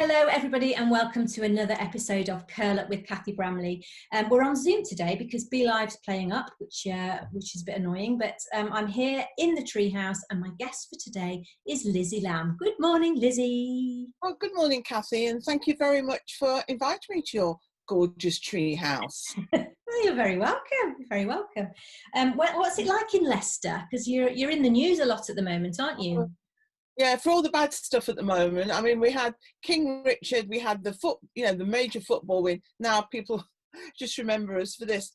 Hello everybody and welcome to another episode of Curl Up with Cathy Bramley. We're on Zoom today because Be Live's playing up, which is a bit annoying, but I'm here in the treehouse and my guest for today is Lizzie Lamb. Good morning, Lizzie. Oh, good morning, Cathy, and thank you very much for inviting me to your gorgeous treehouse. Oh, you're very welcome. Very welcome. What's it like in Leicester? Because you're in the news a lot at the moment, aren't you? Yeah, for all the bad stuff at the moment. I mean, we had King Richard, we had the major football win. Now people just remember us for this.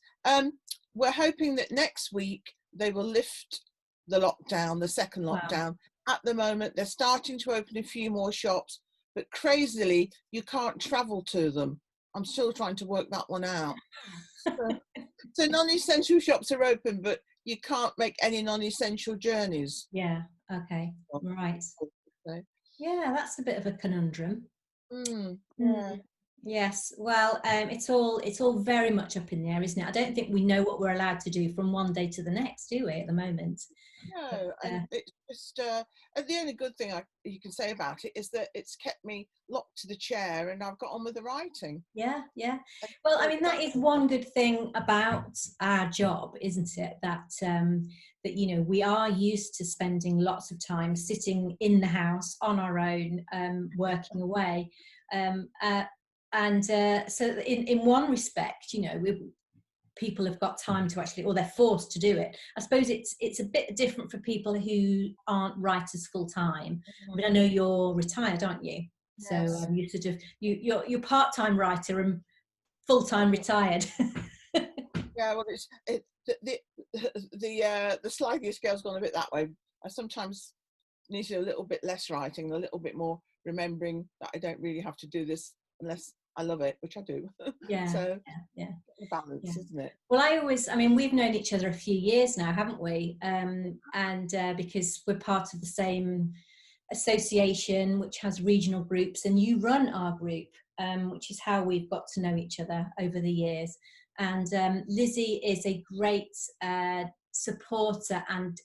We're hoping that next week they will lift the lockdown, the second lockdown. Wow. At the moment, they're starting to open a few more shops, but crazily, you can't travel to them. I'm still trying to work that one out. So non-essential shops are open, but you can't make any non-essential journeys. Yeah. Okay. Right. Yeah, that's a bit of a conundrum. Yeah. Yes. Well, it's all very much up in the air, isn't it? I don't think we know what we're allowed to do from one day to the next, do we, at the moment? No, and it's just the only good thing you can say about it is that it's kept me locked to the chair and I've got on with the writing. Yeah, yeah. Well, I mean, that is one good thing about our job, isn't it? That we are used to spending lots of time sitting in the house on our own, working away, so in one respect, people have got time to actually, or they're forced to do it. I suppose it's a bit different for people who aren't writers full time. I mean, I know you're retired, aren't you? Yes. So you sort of you're part-time writer and full-time retired. Yeah, well, the sliding scale's gone a bit that way. I sometimes need a little bit less writing, a little bit more remembering that I don't really have to do this unless I love it, which I do. Yeah. So yeah. balance, isn't it? Well, we've known each other a few years now, haven't we? Because we're part of the same association, which has regional groups, and you run our group, which is how we've got to know each other over the years. And Lizzie is a great supporter and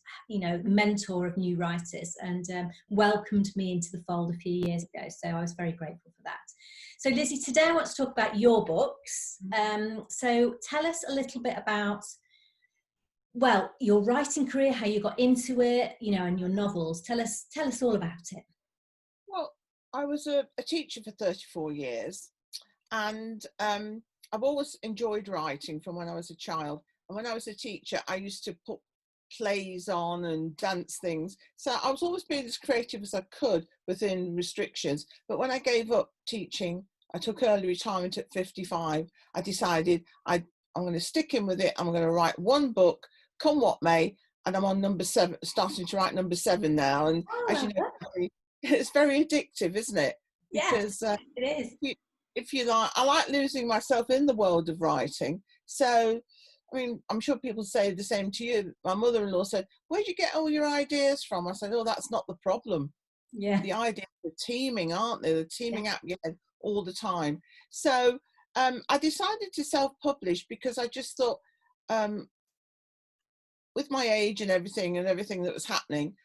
mentor of new writers, and welcomed me into the fold a few years ago. So I was very grateful for that. So Lizzie, today I want to talk about your books. So tell us a little bit about, well, your writing career, how you got into it, and your novels. Tell us all about it. Well, I was a teacher for 34 years, and I've always enjoyed writing from when I was a child. And when I was a teacher, I used to put plays on and dance things. So I was always being as creative as I could within restrictions. But when I gave up teaching, I took early retirement at 55. I decided I'm going to stick in with it. I'm going to write one book, come what may. And I'm on number 7, starting to write number 7 now. And as you know, it's very addictive, isn't it? Because it is. If you like, I like losing myself in the world of writing. So, I mean, I'm sure people say the same to you. My mother-in-law said, "Where'd you get all your ideas from?" I said, "Oh, that's not the problem. Yeah. The ideas are teeming, aren't they? They're teeming out your head all the time." So I decided to self-publish because I just thought, with my age and everything that was happening,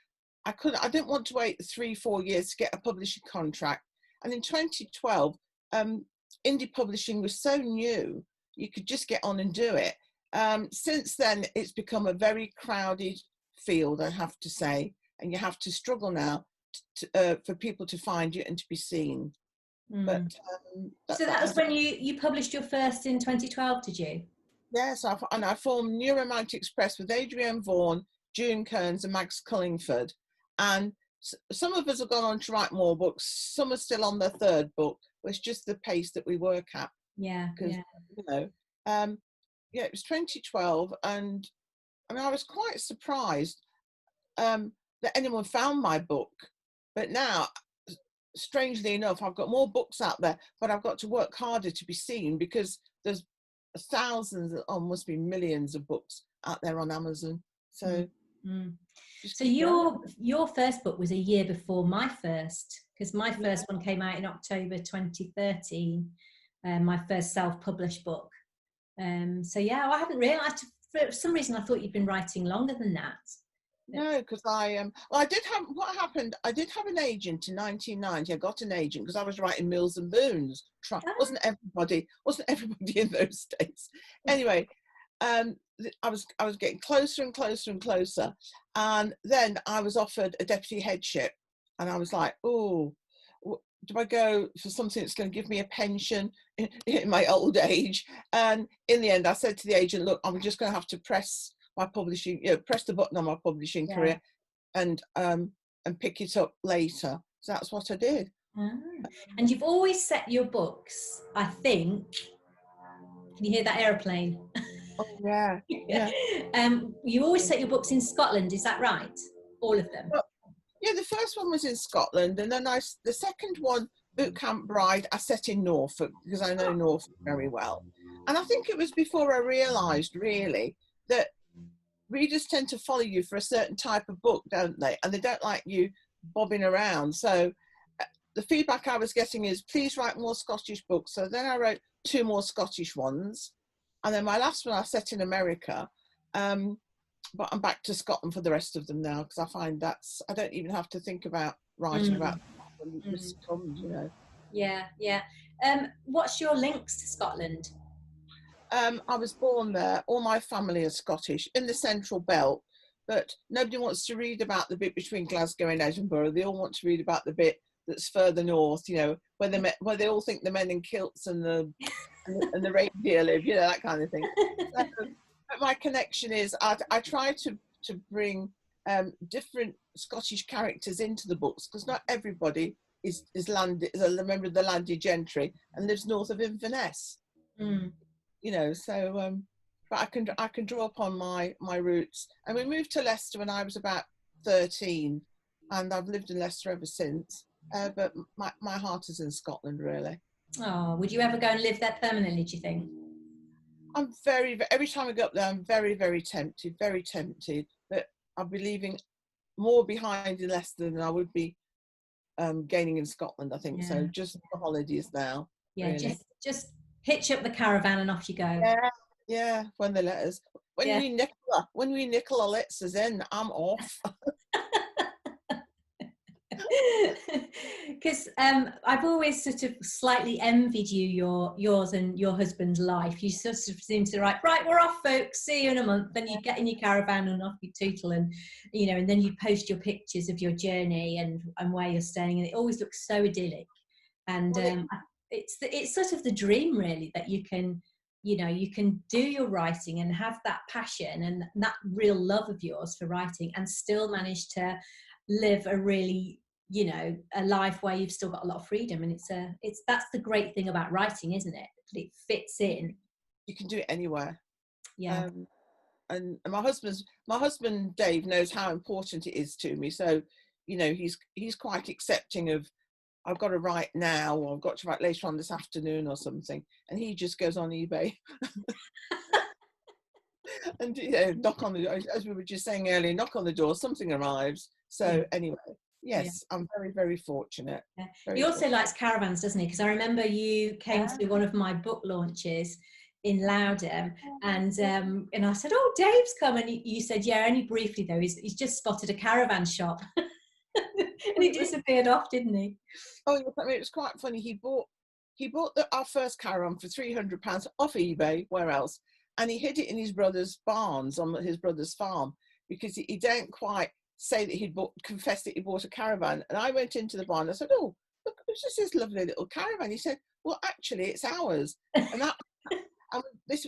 I didn't want to wait 3-4 years to get a publishing contract. And in 2012, indie publishing was so new, you could just get on and do it. Since then, it's become a very crowded field, I have to say, and you have to struggle now for people to find you and to be seen. But so that was when you published your first in 2012, did you? Yes, I formed New Romantic Express with Adrienne Vaughan, June Kearns and Max Cullingford. And some of us have gone on to write more books. Some are still on their 3rd book. It's just the pace that we work at. Yeah. Because, it was 2012. And I was quite surprised that anyone found my book. But now, strangely enough, I've got more books out there, but I've got to work harder to be seen because there's thousands, must be millions of books out there on Amazon. So... So your first book was a year before my first, because my first one came out in October 2013, my first self-published book. I hadn't realised, for some reason I thought you'd been writing longer than that. No, because well, I did have, what happened, I did have an agent in 1990. I got an agent because I was writing Mills and Boons. Wasn't everybody in those days. Anyway, I was getting closer and closer and closer. And then I was offered a deputy headship. And I was like, oh, do I go for something that's going to give me a pension in my old age? And in the end, I said to the agent, look, I'm just going to have to press my publishing, press the button on my publishing career and pick it up later. So that's what I did. And you've always set your books, I think. Can you hear that aeroplane? Oh, yeah. Yeah. You always set your books in Scotland, is that right? All of them? Well, yeah, the first one was in Scotland, and then the second one, Boot Camp Bride, I set in Norfolk because I know Norfolk very well. And I think it was before I realised, really, that readers tend to follow you for a certain type of book, don't they? And they don't like you bobbing around. So the feedback I was getting is, please write more Scottish books. So then I wrote 2 more Scottish ones. And then my last one I set in America. But I'm back to Scotland for the rest of them now because I find I don't even have to think about writing about them. It just comes, Yeah. What's your links to Scotland? I was born there. All my family are Scottish in the Central Belt, but nobody wants to read about the bit between Glasgow and Edinburgh. They all want to read about the bit that's further north, where they all think the men in kilts and the reindeer live, that kind of thing. But my connection is I try to bring different Scottish characters into the books because not everybody is a member of the landed gentry and lives north of Inverness. So but I can draw upon my roots. And we moved to Leicester when I was about 13, and I've lived in Leicester ever since. But my heart is in Scotland, really. Oh, would you ever go and live there permanently, do you think? I'm every time I go up there, I'm very, very tempted, but I'll be leaving more behind in Leicester than I would be gaining in Scotland, I think. So just for holidays now. Yeah, really. just hitch up the caravan and off you go. Yeah, when they let us. When we Nicola lets us in, I'm off. Because I've always sort of slightly envied yours and your husband's life. You sort of seem to right, we're off, folks, see you in a month. Then you get in your caravan and off you tootle, and and then you post your pictures of your journey and where you're staying, and it always looks so idyllic. And it's sort of the dream, really, that you can do your writing and have that passion and that real love of yours for writing and still manage to live a really a life where you've still got a lot of freedom. And that's the great thing about writing, isn't it? It fits in. You can do it anywhere. Yeah. And my husband Dave knows how important it is to me, so he's quite accepting of, I've got to write now, or I've got to write later on this afternoon or something, and he just goes on eBay and knock on the door, as we were just saying earlier, knock on the door, something arrives. So anyway, yes, I'm very, very fortunate. He also likes caravans, doesn't he? Because I remember you came to one of my book launches in Loudon, and I said, oh, Dave's come, and you said, yeah, only briefly though, he's just spotted a caravan shop. And he disappeared off, didn't he? Oh, I mean, it was quite funny. He bought our first caravan for £300 off eBay, where else? And he hid it in his brother's barns on his brother's farm, because he didn't quite say that confessed that he bought a caravan. And I went into the barn. I said, oh, look, it's just this lovely little caravan. He said, well, actually, it's ours. And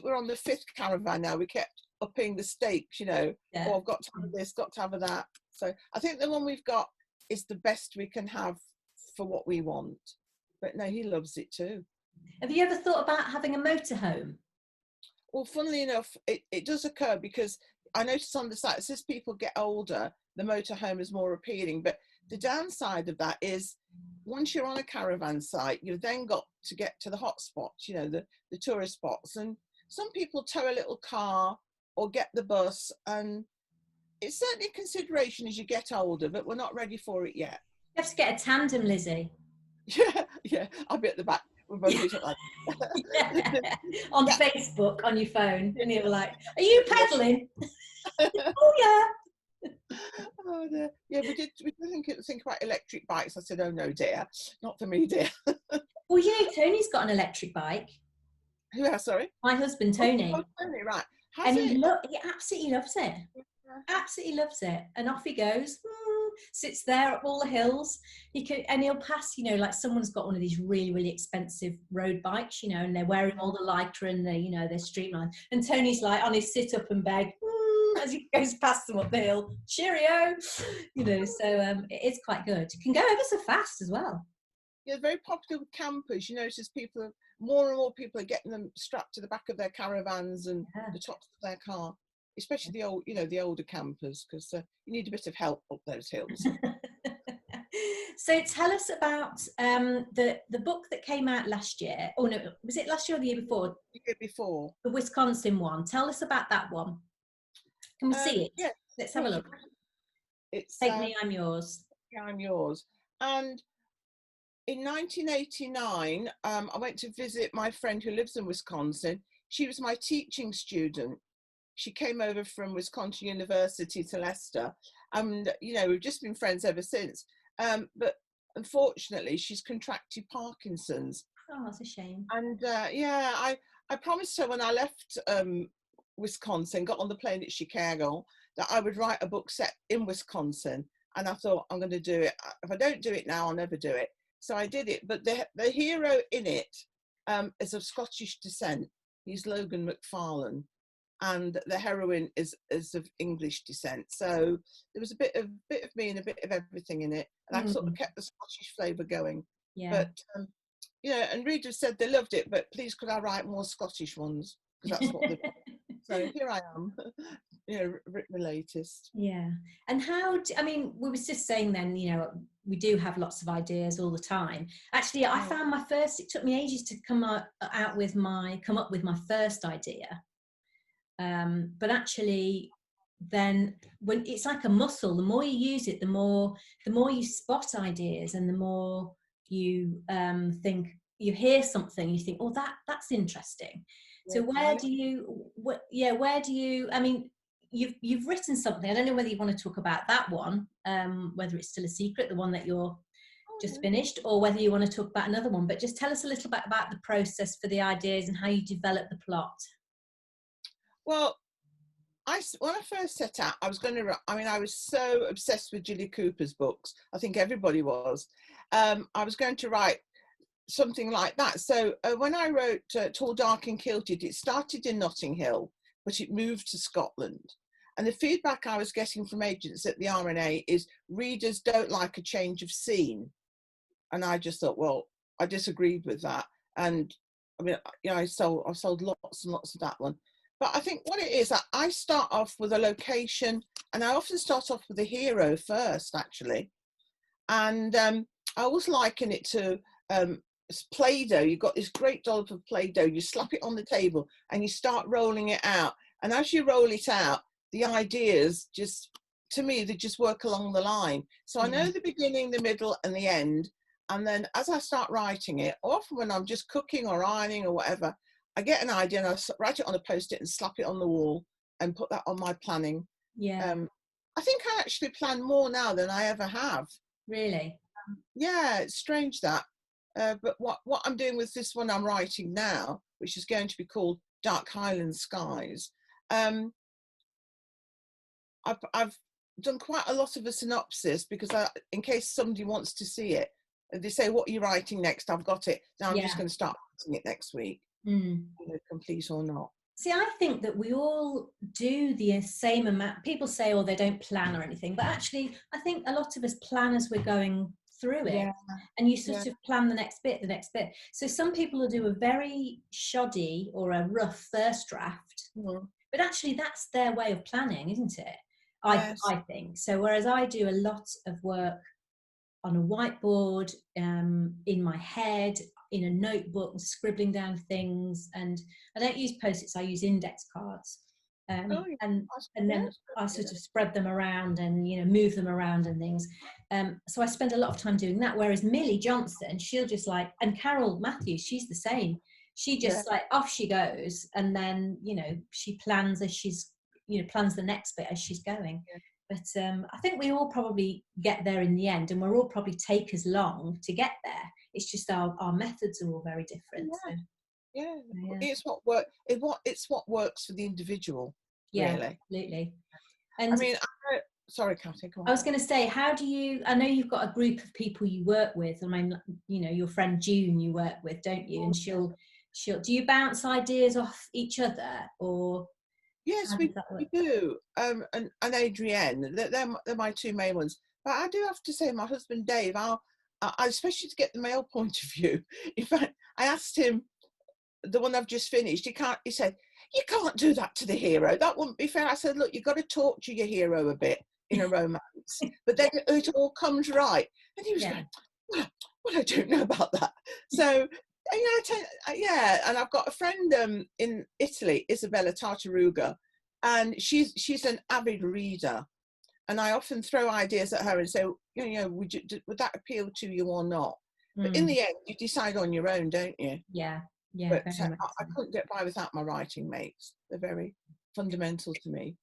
we're on the 5th caravan now. We kept upping the stakes, Oh, I've got to have this, got to have that. So I think the one we've got is the best we can have for what we want. But no, he loves it too. Have you ever thought about having a motorhome? Well, funnily enough, it does occur, because I notice on the site, as people get older, the motorhome is more appealing. But the downside of that is, once you're on a caravan site, you've then got to get to the hot spots, the tourist spots. And some people tow a little car or get the bus, and it's certainly a consideration as you get older, but we're not ready for it yet. You have to get a tandem, Lizzie. Yeah, I'll be at the back. We're both like on Facebook, on your phone, and you were like, are you pedaling? Oh, yeah. Oh dear. Yeah, we did think about electric bikes. I said, oh no, dear, not for me, dear. Well, you know, Tony's got an electric bike. Who else? Sorry. My husband, Oh, Tony. Tony, right. Has And it? he absolutely loves it. Absolutely loves it. And off he goes, sits there up all the hills. And he'll pass, you know, like someone's got one of these really, really expensive road bikes, you know, and they're wearing all the lycra and you know, their streamlined. And Tony's like on his sit up and beg, as he goes past them up the hill, cheerio, you know. So it is quite good. Can go ever so fast as well. Yeah, very popular with campers. You notice more and more people are getting them strapped to the back of their caravans and the tops of their car, especially the older campers, because you need a bit of help up those hills. So tell us about the book that came out last year. Oh no, was it last year or the year before? The year before. The Wisconsin one. Tell us about that one. Can we see it? Yeah, Let's have a look. It's Take Me, I'm Yours. Yeah, I'm Yours. And in 1989, I went to visit my friend who lives in Wisconsin. She was my teaching student. She came over from Wisconsin University to Leicester. And, you know, we've just been friends ever since. But unfortunately, she's contracted Parkinson's. Oh, that's a shame. And yeah, I promised her when I left Wisconsin, got on the plane at Chicago, that I would write a book set in Wisconsin. And I thought, I'm going to do it. If I don't do it now, I'll never do it. So I did it. But the hero in it is of Scottish descent. He's Logan McFarlane. And the heroine is of English descent. So there was a bit of me and a bit of everything in it. And I sort of kept the Scottish flavour going. Yeah. But, you know, and readers said they loved it, but please could I write more Scottish ones? Because that's what they So here I am, you know, written the latest. Yeah. And I mean, we was just saying then, you know, we do have lots of ideas all the time. Actually, I found it took me ages to come up with my first idea. But actually, then when it's like a muscle, the more you use it, the more you spot ideas, and the more you think, you hear something, you think, oh, that's interesting. So where do you? I mean, you've written something. I don't know whether you want to talk about that one, whether it's still a secret, the one that you're just finished, or whether you want to talk about another one. But just tell us a little bit about the process for the ideas and how you develop the plot. Well, when I first set out, I was so obsessed with Julie Cooper's books. I think everybody was. I was going to write something like that. So when I wrote Tall, Dark and Kilted, it started in Notting Hill, but it moved to Scotland. And the feedback I was getting from agents at the RNA is readers don't like a change of scene. And I just thought, well, I disagreed with that. And I mean, you know, I've sold lots and lots of that one. But I think what it is, I start off with a location, and I often start off with a hero first, actually. And I always liken it to Play-Doh. You've got this great dollop of Play-Doh, you slap it on the table and you start rolling it out. And as you roll it out, the ideas to me, they just work along the line. So I know the beginning, the middle and the end. And then as I start writing it, often when I'm just cooking or ironing or whatever, I get an idea and I write it on a Post-it and slap it on the wall and put that on my planning. Yeah. I think I actually plan more now than I ever have. Really? Yeah, it's strange that. But what I'm doing with this one I'm writing now, which is going to be called Dark Highland Skies, I've done quite a lot of a synopsis, because in case somebody wants to see it, they say, what are you writing next? I've got it. Now I'm just going to start writing it next week, complete or not. See, I think that we all do the same amount. People say, oh, they don't plan or anything. But actually, I think a lot of us plan as we're going through it. Yeah. And you sort of plan the next bit. So some people will do a very shoddy or a rough first draft. But actually, that's their way of planning, isn't it? I think. So whereas I do a lot of work on a whiteboard, in my head, in a notebook, scribbling down things, and I don't use Post-its, I use index cards, and then I sort of spread them around and, you know, move them around and things. So I spend a lot of time doing that. Whereas Millie Johnson, she'll just and Carol Matthews, she's the same. She just off she goes, and then, you know, she plans as she's, you know, plans the next bit as she's going. But I think we all probably get there in the end, and we're all probably take as long to get there. It's just our methods are all very different. Yeah. So, Yeah, yeah. it's what works for the individual, Yeah, really. absolutely. I And mean, sorry, Cathy, go on. I was going to say, how do you? I know you've got a group of people you work with. I mean, you know, your friend June you work with, don't you? And she'll. Do you bounce ideas off each other, or Yes, how does that work? we do. And Adrienne, they're my two main ones. But I do have to say, my husband Dave, I especially to get the male point of view. In fact, I asked him, the one I've just finished, he said, you can't do that to the hero. That wouldn't be fair. I said, look, you've got to torture your hero a bit in a romance, but then it all comes right. And he was going, well, I don't know about that. So, yeah, and I've got a friend in Italy, Isabella Tartaruga, and she's an avid reader. And I often throw ideas at her and say, would that appeal to you or not? But in the end, you decide on your own, don't you? Yeah. But I couldn't get by without my writing mates. They're very fundamental to me.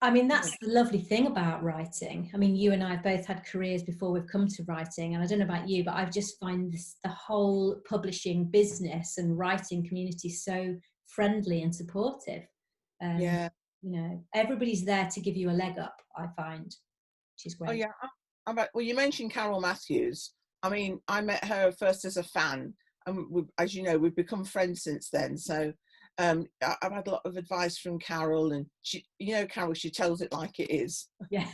I mean, that's the lovely thing about writing. I mean, you and I have both had careers before we've come to writing, and I don't know about you, but I just find the whole publishing business and writing community so friendly and supportive. Yeah. You know, everybody's there to give you a leg up, I find, which is great. Oh, yeah. Well, you mentioned Carol Matthews. I mean, I met her first as a fan, and as you know, we've become friends since then. So I've had a lot of advice from Carol, and Carol, she tells it like it is. Yeah.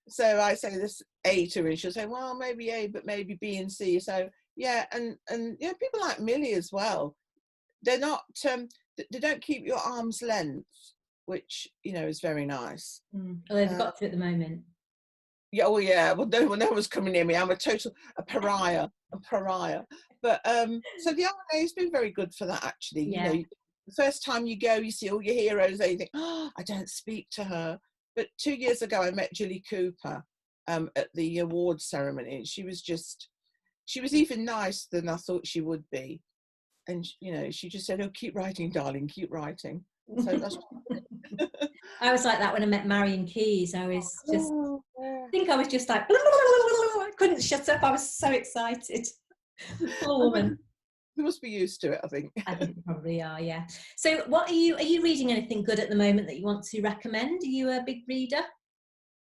So I say this A to her, and she'll say, well, maybe A, but maybe B and C. So yeah, and people like Millie as well. They're not, they don't keep your arm's length, which is very nice. Well, they've got to at the moment. Yeah, well, yeah. Well, no one's coming near me. I'm a pariah. But so the RNA has been very good for that, actually. Yeah. The first time you go, you see all your heroes, and you think, oh, I don't speak to her. But 2 years ago, I met Julie Cooper at the awards ceremony, and she was even nicer than I thought she would be. And she just said, oh, keep writing, darling, keep writing. So that's I was like that when I met Marion Keyes. I was just I think I was just like I couldn't shut up. I was so excited. Poor woman. You must be used to it, I think. I think you probably are, yeah. So what are you reading anything good at the moment that you want to recommend? Are you a big reader?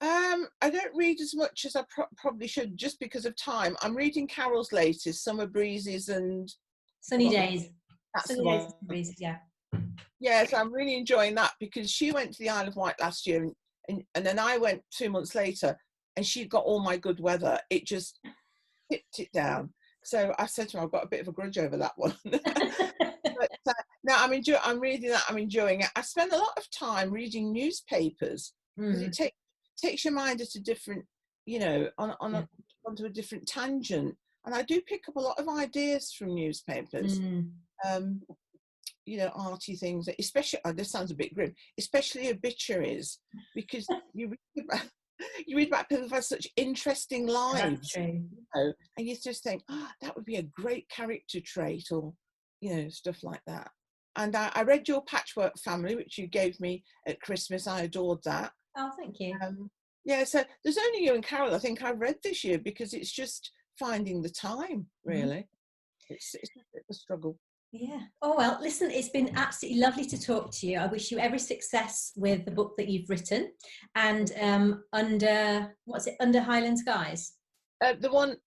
I don't read as much as I probably should, just because of time. I'm reading Carol's latest, Summer Breezes and Sunny Days. That's Sunny Days and Breezes, yeah. Yeah, so I'm really enjoying that, because she went to the Isle of Wight last year, and then I went 2 months later, and she got all my good weather. It just tipped it down. So I said to her, I've got a bit of a grudge over that one. But no, I'm reading that. I'm enjoying it. I spend a lot of time reading newspapers, because it takes your mind at a different, onto a different tangent. And I do pick up a lot of ideas from newspapers. Arty things, especially, this sounds a bit grim, especially obituaries, because you read about people who've had such interesting lives. That's true. And you just think, that would be a great character trait, or stuff like that. And I read your Patchwork Family, which you gave me at Christmas. I adored that. Oh, thank you. Yeah, so there's only you and Carol I think I've read this year, because it's just finding the time, really. It's a bit of a struggle. Yeah. Oh, well, listen, it's been absolutely lovely to talk to you. I wish you every success with the book that you've written. And under Highland Skies? The one,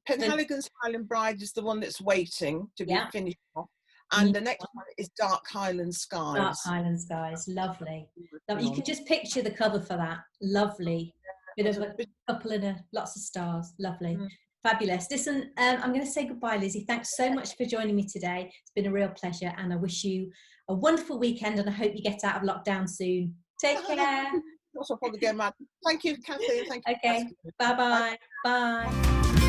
Penhaligon's Highland Bride is the one that's waiting to be finished off. And the next one is Dark Highland Skies. Dark Highland Skies, lovely. You can just picture the cover for that. Lovely. Bit of a couple and lots of stars. Lovely. Fabulous. Listen, I'm going to say goodbye, Lizzie. Thanks so much for joining me today. It's been a real pleasure, and I wish you a wonderful weekend, and I hope you get out of lockdown soon. Take care. I'll probably go mad. Thank you, Cathy. Thank you. Okay. Bye-bye. Bye.